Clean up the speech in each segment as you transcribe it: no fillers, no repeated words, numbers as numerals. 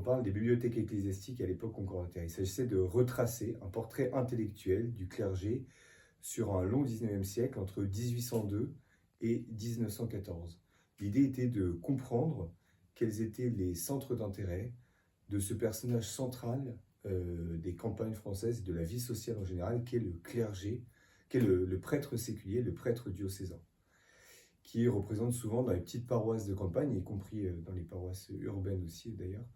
on parle des bibliothèques ecclésiastiques à l'époque concordataire. Il s'agissait de retracer un portrait intellectuel du clergé sur un long 19e siècle, entre 1802 et 1914. L'idée était de comprendre quels étaient les centres d'intérêt de ce personnage central des campagnes françaises et de la vie sociale en général, qu'est le clergé, qu'est le prêtre séculier, le prêtre diocésain, qui représente souvent dans les petites paroisses de campagne, y compris dans les paroisses urbaines aussi d'ailleurs,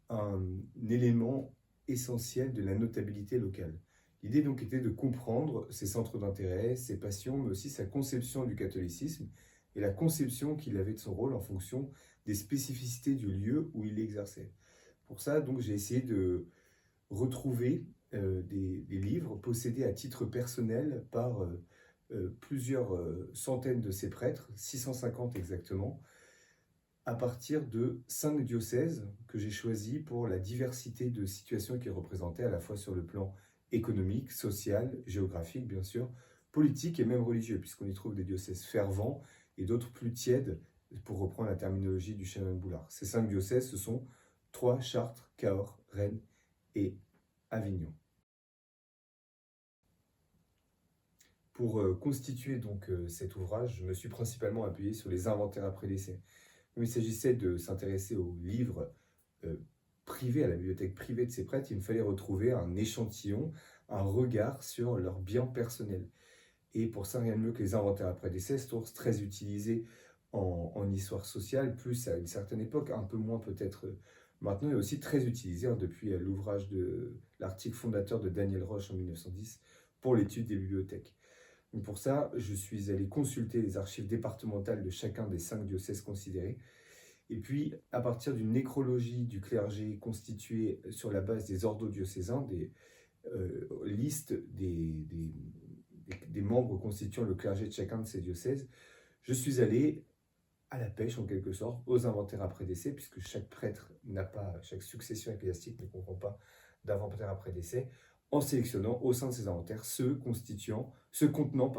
un élément essentiel de la notabilité locale. L'idée donc était de comprendre ses centres d'intérêt, ses passions, mais aussi sa conception du catholicisme et la conception qu'il avait de son rôle en fonction des spécificités du lieu où il l'exerçait. Pour ça, donc, j'ai essayé de retrouver des livres possédés à titre personnel par plusieurs centaines de ces prêtres, 650 exactement, à partir de 5 diocèses que j'ai choisis pour la diversité de situations qu'ils représentaient, à la fois sur le plan économique, social, géographique bien sûr, politique et même religieux, puisqu'on y trouve des diocèses fervents et d'autres plus tièdes, pour reprendre la terminologie du chanoine Boulard. Ces 5 diocèses, ce sont Troyes, Chartres, Cahors, Rennes et Avignon. Pour constituer donc cet ouvrage, je me suis principalement appuyé sur les inventaires après décès. Comme il s'agissait de s'intéresser aux livres privés, à la bibliothèque privée de ces prêtres, il me fallait retrouver un échantillon, un regard sur leurs biens personnels. Et pour ça, rien de mieux que les inventaires après décès, source très utilisée en histoire sociale, plus à une certaine époque, un peu moins peut-être maintenant, et aussi très utilisée depuis l'ouvrage de l'article fondateur de Daniel Roche en 1910 pour l'étude des bibliothèques. Donc pour ça, je suis allé consulter les archives départementales de chacun des 5 diocèses considérés. Et puis, à partir d'une nécrologie du clergé constituée sur la base des ordos diocésains, des listes des membres constituant le clergé de chacun de ces diocèses, je suis allé à la pêche, en quelque sorte, aux inventaires après décès, puisque chaque prêtre n'a pas, chaque succession ecclésiastique ne comprend pas d'inventaire après décès, en sélectionnant au sein de ces inventaires ceux contenant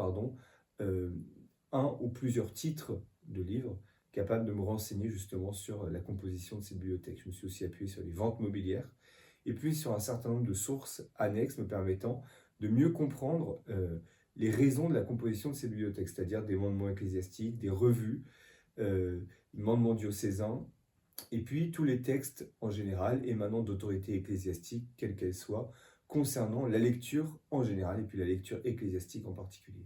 un ou plusieurs titres de livres capables de me renseigner justement sur la composition de ces bibliothèques. Je me suis aussi appuyé sur les ventes mobilières et puis sur un certain nombre de sources annexes me permettant de mieux comprendre les raisons de la composition de ces bibliothèques, c'est-à-dire des mandements ecclésiastiques, des revues, mandements diocésains, et puis tous les textes en général émanant d'autorités ecclésiastiques, quelles qu'elles soient, concernant la lecture en général et puis la lecture ecclésiastique en particulier.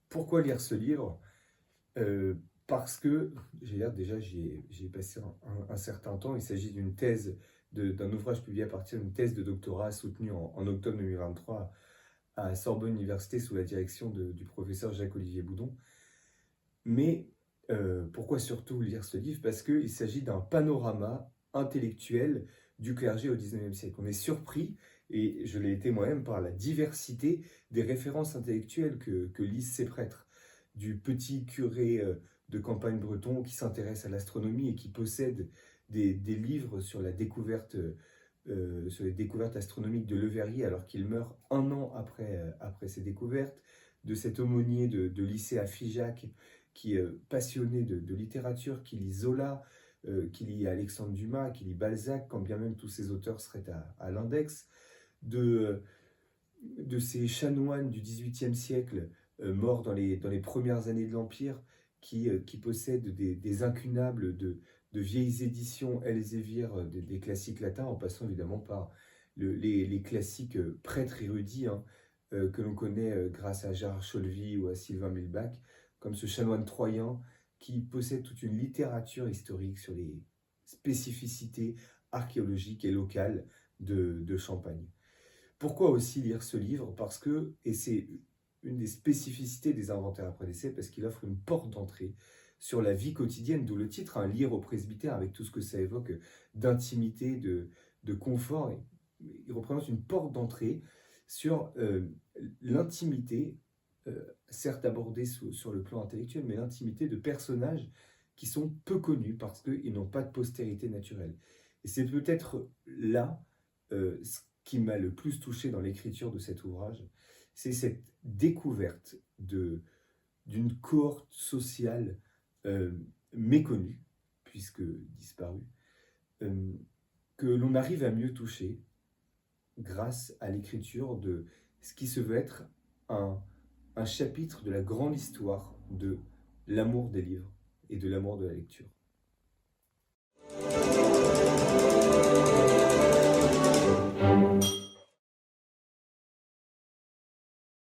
Pourquoi lire ce livre ? Parce que j'y ai passé un certain temps. Il s'agit d'une thèse, d'un ouvrage publié à partir d'une thèse de doctorat soutenue en octobre 2023 à Sorbonne Université sous la direction du professeur Jacques-Olivier Boudon. Mais pourquoi surtout lire ce livre ? Parce qu'il s'agit d'un panorama intellectuel du clergé au XIXe siècle. On est surpris, et je l'ai été moi-même, par la diversité des références intellectuelles que lisent ces prêtres. Du petit curé de campagne breton qui s'intéresse à l'astronomie et qui possède des livres sur la découverte, sur les découvertes astronomiques de Leverrier alors qu'il meurt un an après ses découvertes, de cet aumônier de lycée à Figeac qui est passionné de littérature, qui lit Zola, qui lit Alexandre Dumas, qui lit Balzac, quand bien même tous ces auteurs seraient à l'index, de ces chanoines du XVIIIe siècle morts dans les premières années de l'Empire, qui possèdent des incunables de vieilles éditions Elzévier des classiques latins, en passant évidemment par les classiques prêtres érudits que l'on connaît grâce à Gérard Cholvy ou à Sylvain Milbach, comme ce chanoine troyen qui possède toute une littérature historique sur les spécificités archéologiques et locales de Champagne. Pourquoi aussi lire ce livre ? Parce que, et c'est une des spécificités des inventaires après décès, parce qu'il offre une porte d'entrée sur la vie quotidienne, d'où le titre, lire au presbytère, avec tout ce que ça évoque d'intimité, de confort. Il représente une porte d'entrée sur l'intimité, certes abordée sur le plan intellectuel, mais l'intimité de personnages qui sont peu connus parce qu'ils n'ont pas de postérité naturelle. Et c'est peut-être là ce qui m'a le plus touché dans l'écriture de cet ouvrage, c'est cette découverte d'une cohorte sociale méconnue, puisque disparu, euh, que l'on arrive à mieux toucher grâce à l'écriture de ce qui se veut être un, un chapitre de la grande histoire de l'amour des livres et de l'amour de la lecture.